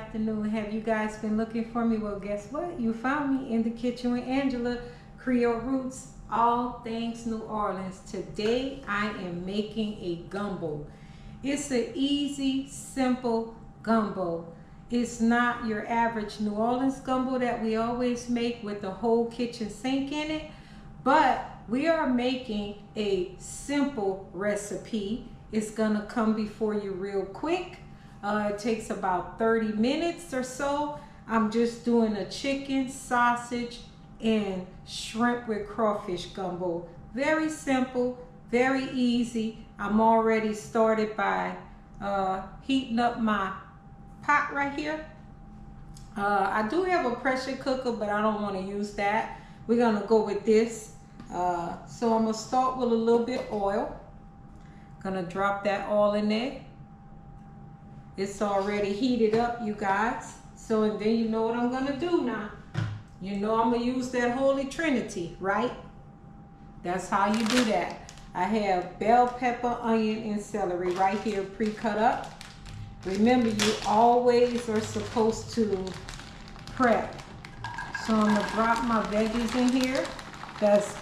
afternoon. Have you guys been looking for me? Well, guess what? You found me in the kitchen with Angela, Creole Roots, all things New Orleans. Today I am making a gumbo. It's an easy, simple gumbo. It's not your average New Orleans gumbo that we always make with the whole kitchen sink in it, but we are making a simple recipe. It's gonna come before you real quick. It takes about 30 minutes or so. I'm just doing a chicken, sausage, and shrimp with crawfish gumbo. Very simple, very easy. I'm already started by heating up my pot right here. I do have a pressure cooker, but I don't want to use that. We're gonna go with this. So I'm gonna start with a little bit oil. Gonna drop that all in there. It's already heated up, you guys. So, and then you know what I'm gonna do now. You know I'm gonna use that Holy Trinity, right? That's how you do that. I have bell pepper, onion, and celery right here pre-cut up. Remember, you always are supposed to prep. So I'm gonna drop my veggies in here. That's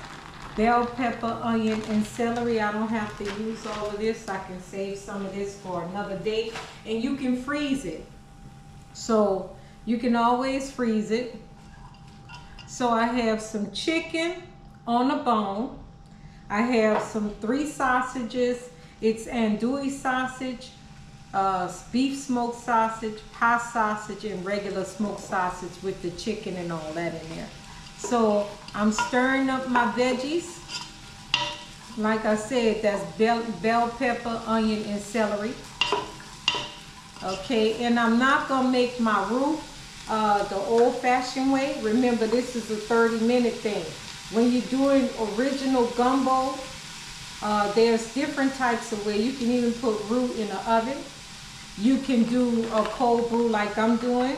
bell pepper, onion, and celery. I don't have to use all of this. I can save some of this for another day. And you can freeze it. So you can always freeze it. So I have some chicken on a bone. I have some 3 sausages. It's andouille sausage, beef smoked sausage, pie sausage, and regular smoked sausage with the chicken and all that in there. So I'm stirring up my veggies. Like I said, that's bell pepper, onion, and celery. Okay, and I'm not gonna make my roux the old-fashioned way. Remember, this is a 30-minute thing. When you're doing original gumbo, there's different types of way. You can even put roux in the oven. You can do a cold brew like I'm doing.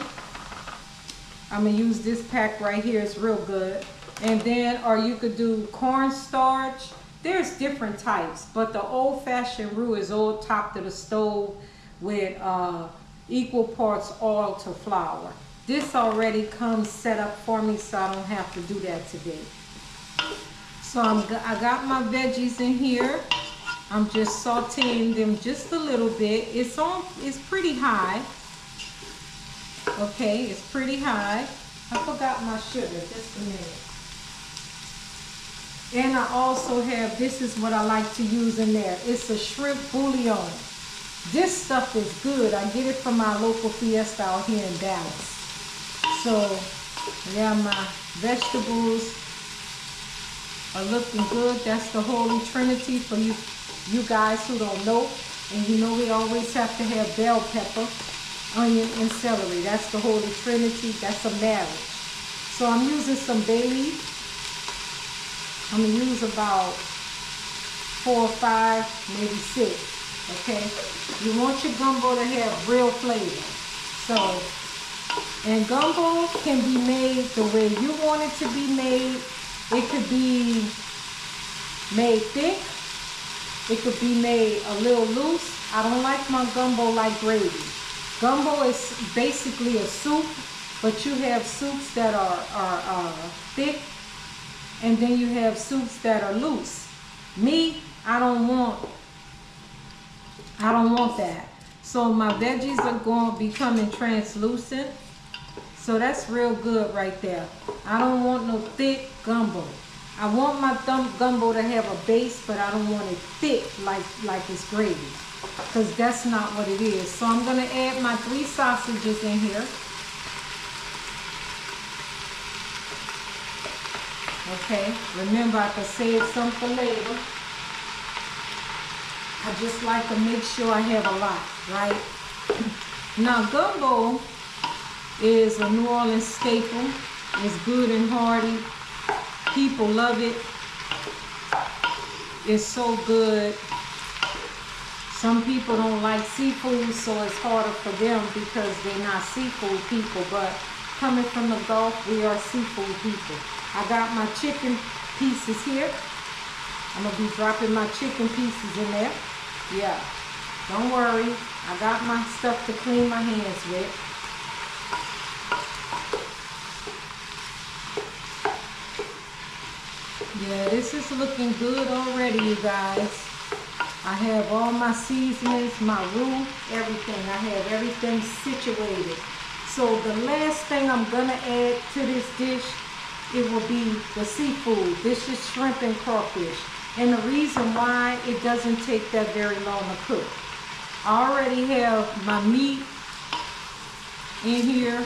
I'm gonna use this pack right here. It's real good. And then, or you could do cornstarch. There's different types, but the old-fashioned roux is all top to the stove with equal parts oil to flour. This already comes set up for me, so I don't have to do that today. So I got my veggies in here. I'm just sauteing them just a little bit. It's pretty high. Okay, it's pretty high. I forgot my sugar, just a minute. And I also have, this is what I like to use in there. It's a shrimp bouillon. This stuff is good. I get it from my local fiesta out here in Dallas. So, yeah, my vegetables are looking good. That's the Holy Trinity for you guys who don't know. And you know we always have to have bell pepper, onion, and celery. That's the Holy Trinity. That's a marriage. So I'm using some bay leaf. I'm gonna use about 4 or 5, maybe 6. Okay, you want your gumbo to have real flavor. So, and gumbo can be made the way you want it to be made. It could be made thick. It could be made a little loose. I don't like my gumbo like gravy. Gumbo is basically a soup, but you have soups that are thick, and then you have soups that are loose. Me, I don't want that. So my veggies are going to be becoming translucent. So that's real good right there. I don't want no thick gumbo. I want my gumbo to have a base, but I don't want it thick like it's gravy, because that's not what it is. So I'm going to add my 3 sausages in here. Okay, remember I can save some for later. I just like to make sure I have a lot, right? Now gumbo is a New Orleans staple. It's good and hearty. People love it. It's so good. Some people don't like seafood, so it's harder for them because they're not seafood people. But coming from the Gulf, we are seafood people. I got my chicken pieces here. I'm gonna be dropping my chicken pieces in there. Yeah, don't worry. I got my stuff to clean my hands with. Yeah, this is looking good already, you guys. I have all my seasonings, my roux, everything. I have everything situated. So the last thing I'm gonna add to this dish, it will be the seafood. This is shrimp and crawfish. And the reason why it doesn't take that very long to cook. I already have my meat in here.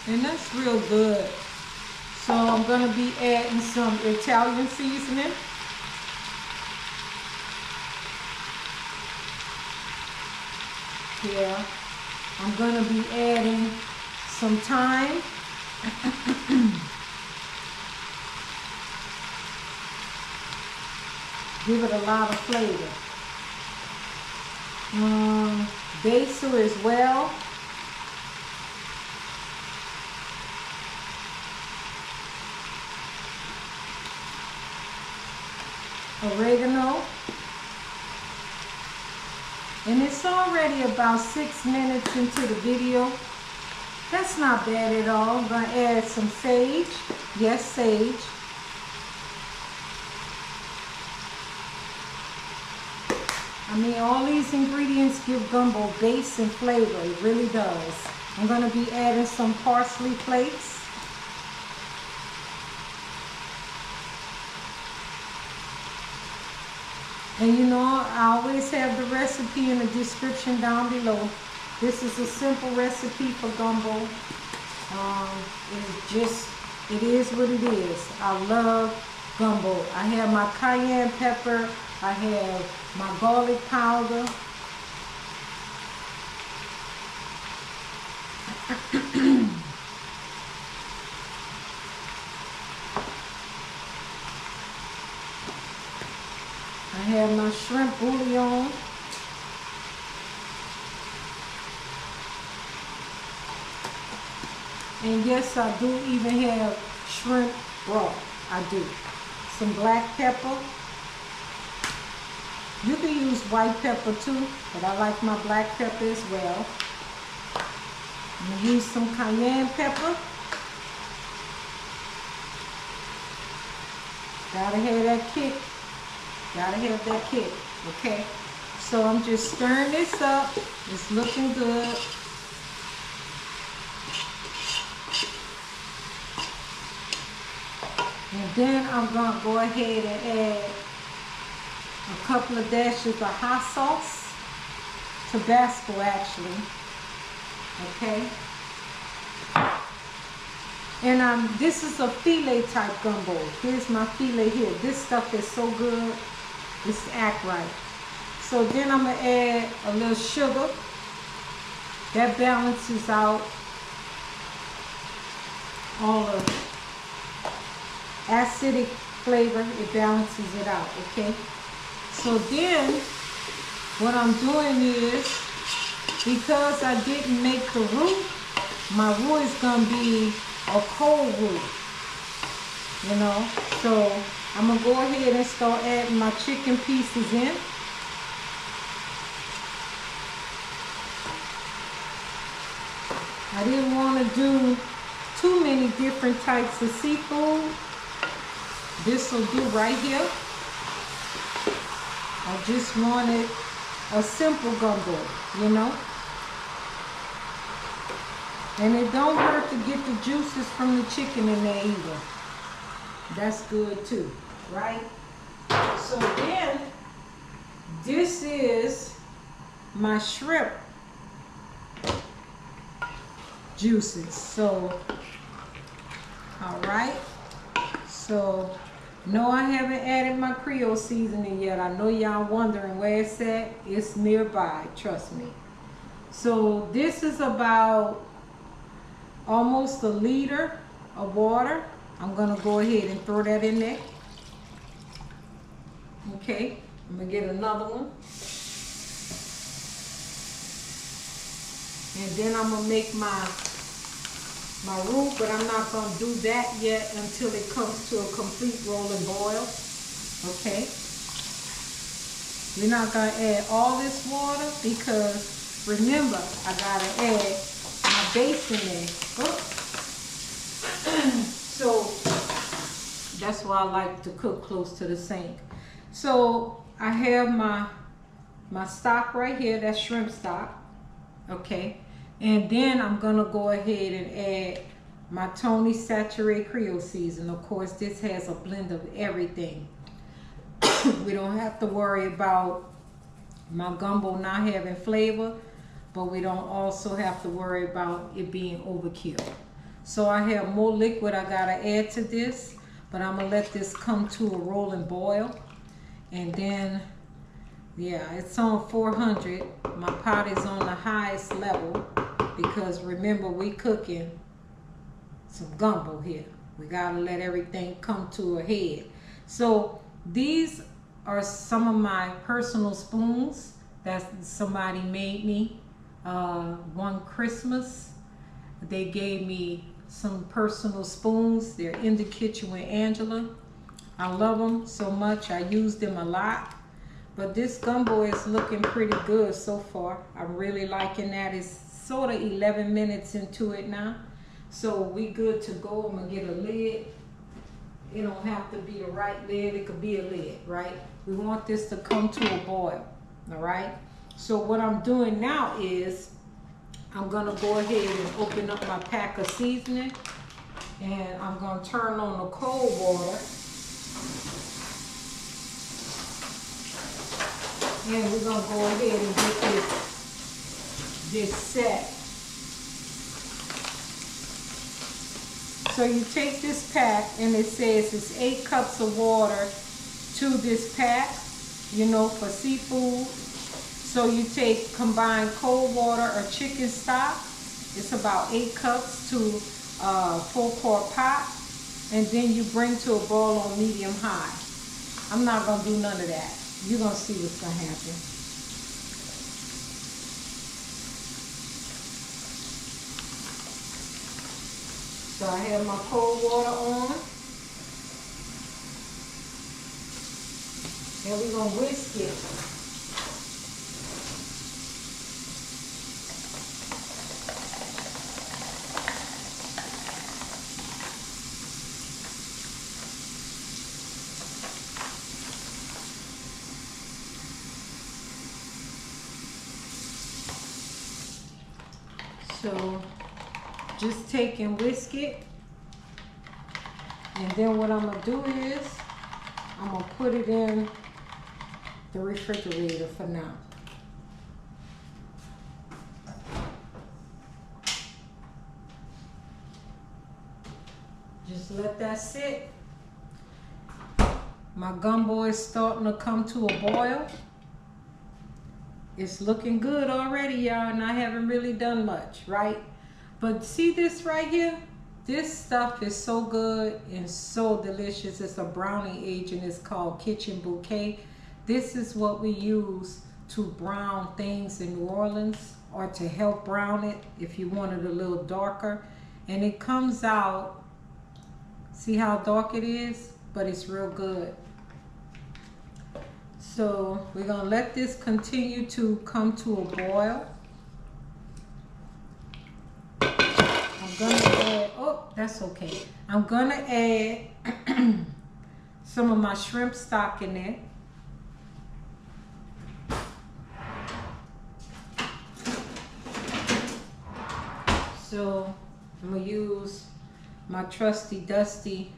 And that's real good. So I'm going to be adding some Italian seasoning. Yeah. I'm going to be adding some thyme. Give it a lot of flavor. Basil as well. Oregano. And it's already about 6 minutes into the video. That's not bad at all. I'm going to add some sage. Yes, sage. I mean, all these ingredients give gumbo base and flavor. It really does. I'm going to be adding some parsley flakes. And you know, I always have the recipe in the description down below. This is a simple recipe for gumbo. It is what it is. I love gumbo. I have my cayenne pepper. I have my garlic powder. I have my shrimp bouillon. And yes, I do even have shrimp broth. I do. Some black pepper. You can use white pepper too, but I like my black pepper as well. I'm going to use some cayenne pepper. Gotta have that kick. Gotta have that kick, okay? So I'm just stirring this up. It's looking good. And then I'm gonna go ahead and add a couple of dashes of hot sauce. Tabasco, actually. Okay? And this is a filet type gumbo. Here's my filet here. This stuff is so good. It's act right. So then I'm going to add a little sugar. That balances out all the acidic flavor. It balances it out, okay? So then what I'm doing is, because I didn't make the roux, my roux is going to be a cold roux, you know. So I'm going to go ahead and start adding my chicken pieces in. I didn't want to do too many different types of seafood. This will do right here. I just wanted a simple gumbo, you know. And it don't hurt to get the juices from the chicken in there either. That's good too, right? So then, this is my shrimp juices. So, all right. So, no, I haven't added my Creole seasoning yet. I know y'all wondering where it's at. It's nearby, trust me. So, this is about almost 1 liter of water. I'm gonna go ahead and throw that in there. Okay, I'm gonna get another one. And then I'm gonna make my roux, but I'm not gonna do that yet until it comes to a complete rolling boil. Okay. We're not gonna add all this water because remember, I gotta add my base in there. Oh. So that's why I like to cook close to the sink. So I have my stock right here, that's shrimp stock. Okay, and then I'm gonna go ahead and add my Tony saturated Creole season. Of course, this has a blend of everything. We don't have to worry about my gumbo not having flavor, but we don't also have to worry about it being overkill. So I have more liquid I gotta add to this, but I'm gonna let this come to a rolling boil. And then, yeah, it's on 400. My pot is on the highest level because remember, we cooking some gumbo here. We gotta let everything come to a head. So these are some of my personal spoons that somebody made me one Christmas. They gave me some personal spoons. They're in the kitchen with Angela. I love them so much. I use them a lot. But this gumbo is looking pretty good so far. I'm really liking that. It's sort of 11 minutes into it now. So we good to go. I'm gonna get a lid. It don't have to be the right lid. It could be a lid, right? We want this to come to a boil, all right? So what I'm doing now is I'm gonna go ahead and open up my pack of seasoning, and I'm gonna turn on the cold water. And we're gonna go ahead and get this set. So you take this pack, and it says it's 8 cups of water to this pack, you know, for seafood. So you take combined cold water or chicken stock. It's about 8 cups to a 4-quart pot. And then you bring to a boil on medium high. I'm not gonna do none of that. You're gonna see what's gonna happen. So I have my cold water on. And we're gonna whisk it. So just take and whisk it. And then what I'm gonna do is I'm gonna put it in the refrigerator for now. Just let that sit. My gumbo is starting to come to a boil. It's looking good already, y'all, and I haven't really done much, right? But see this right here? This stuff is so good and so delicious. It's a browning agent. It's called Kitchen Bouquet. This is what we use to brown things in New Orleans, or to help brown it if you want it a little darker. And it comes out, see how dark it is? But it's real good. So we're gonna let this continue to come to a boil. I'm gonna add, oh, that's okay. I'm gonna add some of my shrimp stock in it. So I'm gonna use my trusty dusty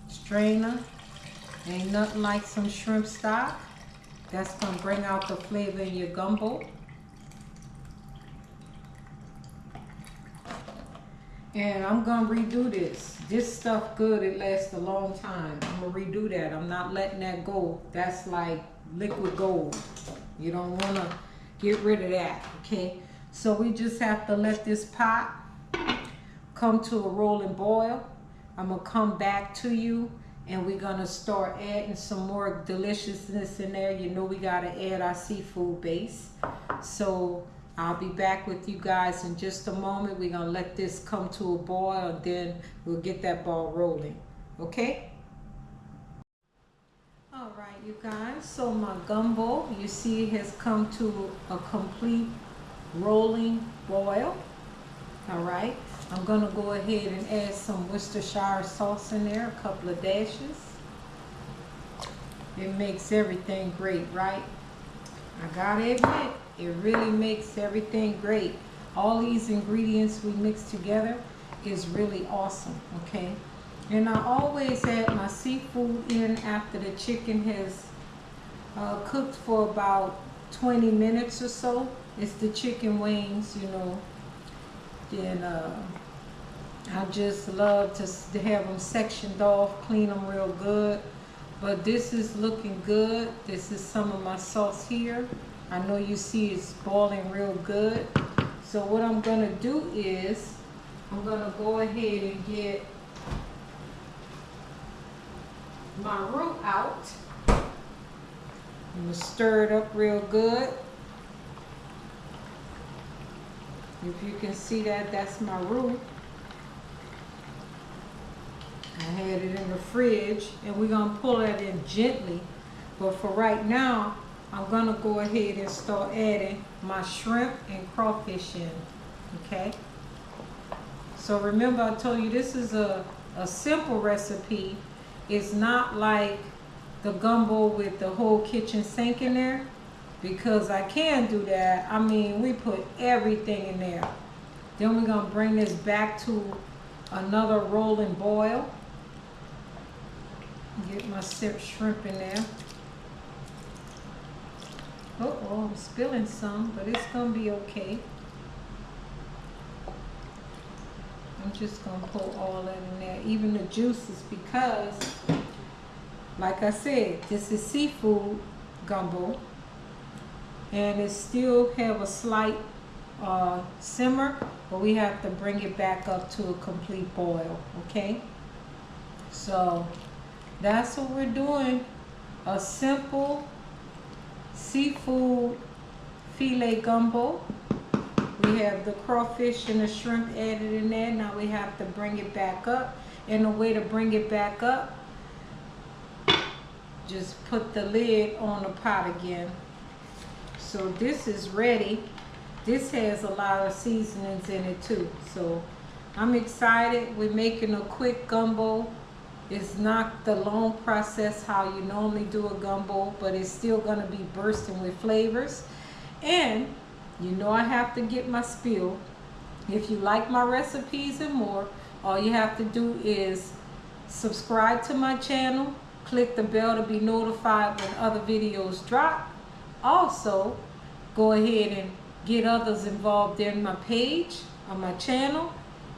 strainer. Ain't nothing like some shrimp stock. That's gonna bring out the flavor in your gumbo. And I'm gonna redo this. This stuff good, it lasts a long time. I'm gonna redo that. I'm not letting that go. That's like liquid gold. You don't wanna get rid of that, okay? So we just have to let this pot come to a rolling boil. I'm gonna come back to you, and we're gonna start adding some more deliciousness in there. You know we gotta add our seafood base. So I'll be back with you guys in just a moment. We're gonna let this come to a boil, and then we'll get that ball rolling, okay? All right, you guys, so my gumbo, you see, has come to a complete rolling boil, all right? I'm going to go ahead and add some Worcestershire sauce in there, a couple of dashes. It makes everything great, right? I gotta admit, it really makes everything great. All these ingredients we mix together is really awesome, okay? And I always add my seafood in after the chicken has cooked for about 20 minutes or so. It's the chicken wings, you know. Then I just love to have them sectioned off, clean them real good. But this is looking good. This is some of my sauce here. I know you see it's boiling real good. So what I'm gonna do is, I'm gonna go ahead and get my roux out. I'm gonna stir it up real good. If you can see that, that's my roux. I had it in the fridge, and we're gonna pull that in gently. But for right now, I'm gonna go ahead and start adding my shrimp and crawfish in, okay? So remember, I told you this is a simple recipe. It's not like the gumbo with the whole kitchen sink in there, because I can do that. I mean, we put everything in there. Then we're gonna bring this back to another rolling boil. Get my shrimp in there. Uh-oh, I'm spilling some, but it's gonna be okay. I'm just gonna pull all that in there, even the juices, because, like I said, this is seafood gumbo, and it still have a slight simmer, but we have to bring it back up to a complete boil, okay? So that's what we're doing. A simple seafood filet gumbo. We have the crawfish and the shrimp added in there. Now we have to bring it back up. And the way to bring it back up, just put the lid on the pot again. So this is ready. This has a lot of seasonings in it too. So I'm excited. We're making a quick gumbo. It's not the long process how you normally do a gumbo, but it's still gonna be bursting with flavors. And you know I have to get my spiel. If you like my recipes and more, all you have to do is subscribe to my channel, click the bell to be notified when other videos drop. Also, go ahead and get others involved in my page, on my channel,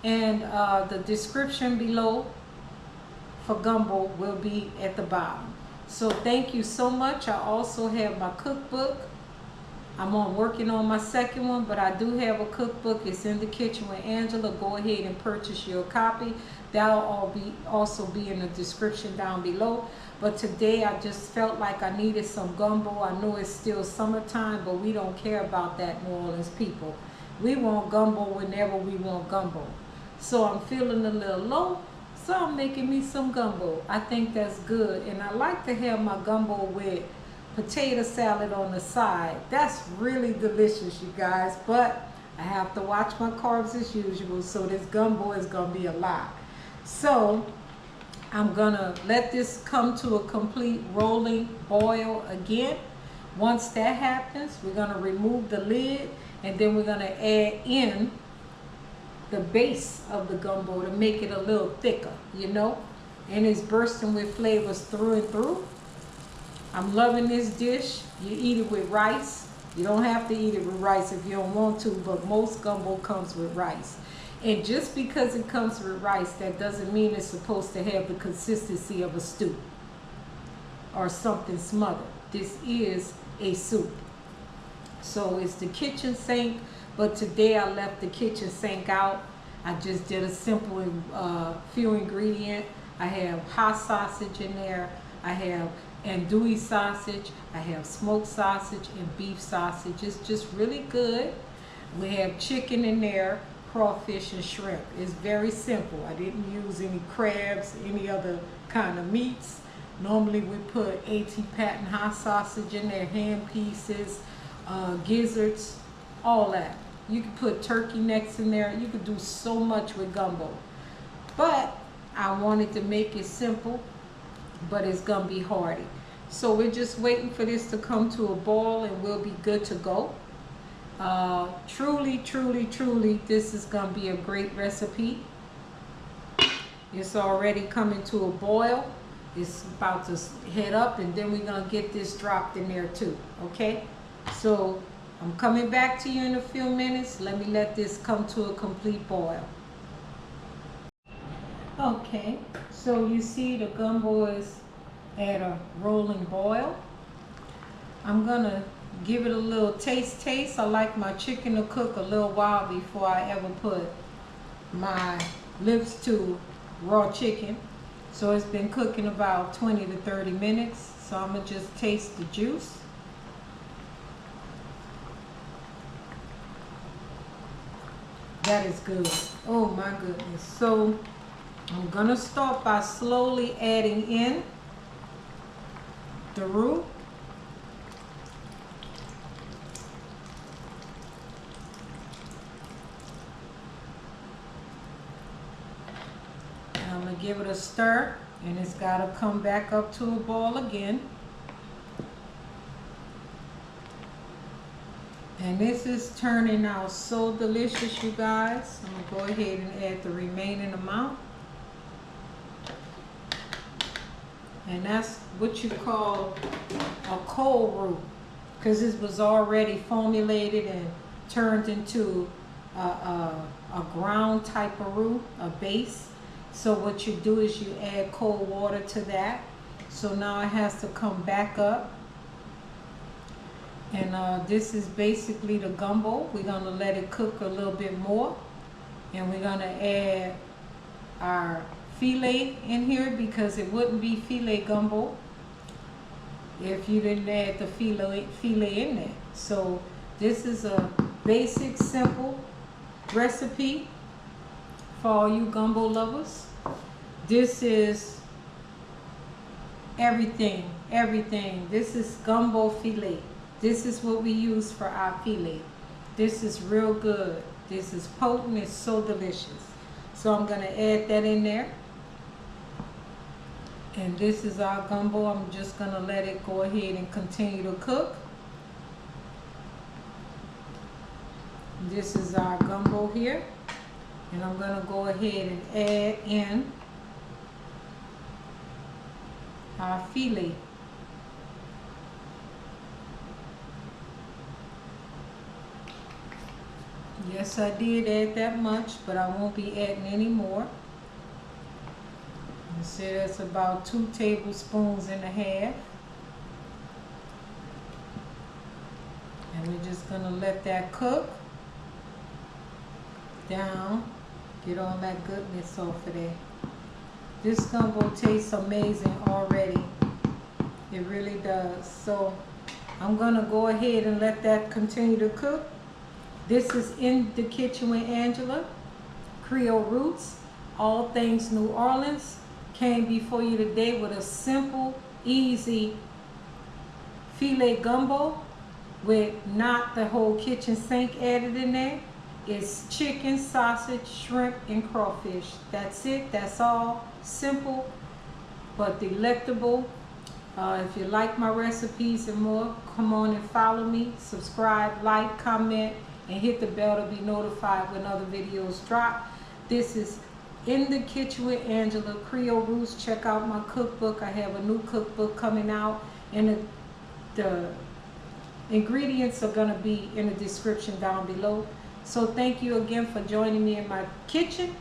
and the description below for gumbo will be at the bottom. So thank you so much. I also have my cookbook. I'm working on my second one, but I do have a cookbook. It's in the kitchen with Angela. Go ahead and purchase your copy. That'll also be in the description down below. But today I just felt like I needed some gumbo. I know it's still summertime, but we don't care about that, New Orleans people. We want gumbo whenever we want gumbo. So I'm feeling a little low, so I'm making me some gumbo. I think that's good. And I like to have my gumbo with potato salad on the side. That's really delicious, you guys. But I have to watch my carbs as usual, so this gumbo is gonna be a lot. So I'm gonna let this come to a complete rolling boil again. Once that happens, we're gonna remove the lid, and then we're gonna add in the base of the gumbo to make it a little thicker, you know, and it's bursting with flavors through and through. I'm loving this dish. You eat it with rice. You don't have to eat it with rice if you don't want to, but most gumbo comes with rice. And just because it comes with rice, that doesn't mean it's supposed to have the consistency of a stew or something smothered. This is a soup. So it's the kitchen sink, but today I left the kitchen sink out. I just did a simple few ingredient. I have hot sausage in there. I have andouille sausage. I have smoked sausage and beef sausage. It's just really good. We have chicken in there, crawfish and shrimp. It's very simple. I didn't use any crabs, any other kind of meats. Normally we put A.T. Patton hot sausage in there, ham pieces, gizzards, all that. You could put turkey necks in there. You could do so much with gumbo. But I wanted to make it simple, but it's gonna be hearty. So we're just waiting for this to come to a boil and we'll be good to go. Truly, truly, truly, this is gonna be a great recipe. It's already coming to a boil. It's about to head up, and then we're gonna get this dropped in there too, okay? So I'm coming back to you in a few minutes. Let this come to a complete boil. Okay, so you see the gumbo is at a rolling boil. I'm gonna give it a little taste. I like my chicken to cook a little while before I ever put my lips to raw chicken. So it's been cooking about 20 to 30 minutes. So I'm gonna just taste the juice. That is good. Oh my goodness. So I'm gonna start by slowly adding in the roux. And I'm gonna give it a stir, and it's gotta come back up to a boil again. And this is turning out so delicious, you guys. I'm gonna go ahead and add the remaining amount. And that's what you call a cold roux, because this was already formulated and turned into a ground type of roux, a base. So what you do is you add cold water to that. So now it has to come back up. And this is basically the gumbo. We're gonna let it cook a little bit more. And we're gonna add our filet in here, because it wouldn't be filet gumbo if you didn't add the filet in there. So this is a basic, simple recipe for all you gumbo lovers. This is everything. This is gumbo filet. This is what we use for our filet. This is real good. This is potent. It's so delicious. So I'm gonna add that in there. And this is our gumbo. I'm just gonna let it go ahead and continue to cook. This is our gumbo here. And I'm gonna go ahead and add in our filet. Yes, I did add that much, but I won't be adding any more. You see, that's about 2 tablespoons and a half. And we're just gonna let that cook down, get all that goodness off of there. This gumbo tastes amazing already. It really does. So I'm gonna go ahead and let that continue to cook. This is In the Kitchen with Angela, Creole Roots, all things New Orleans. Came before you today with a simple, easy filet gumbo with not the whole kitchen sink added in there. It's chicken, sausage, shrimp, and crawfish. That's it. That's all. Simple but delectable. If you like my recipes and more, come on and follow me. Subscribe, like, comment, and hit the bell to be notified when other videos drop. This is In the Kitchen with Angela, Creole Roots. Check out my cookbook. I have a new cookbook coming out, and the ingredients are going to be in the description down below. So thank you again for joining me in my kitchen.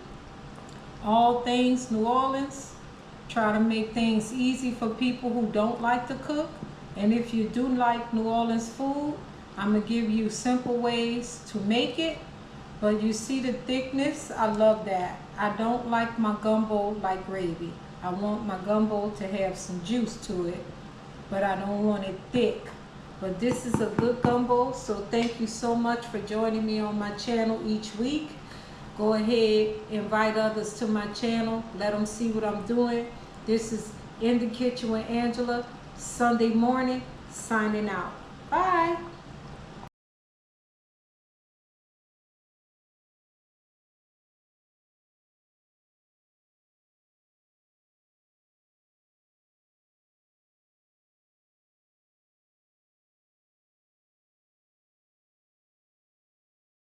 All things New Orleans. Try to make things easy for people who don't like to cook. And if you do like New Orleans food, I'm going to give you simple ways to make it. But you see the thickness? I love that. I don't like my gumbo like gravy. I want my gumbo to have some juice to it, but I don't want it thick. But this is a good gumbo, so thank you so much for joining me on my channel each week. Go ahead, invite others to my channel. Let them see what I'm doing. This is In the Kitchen with Angela, Sunday morning, signing out. Bye.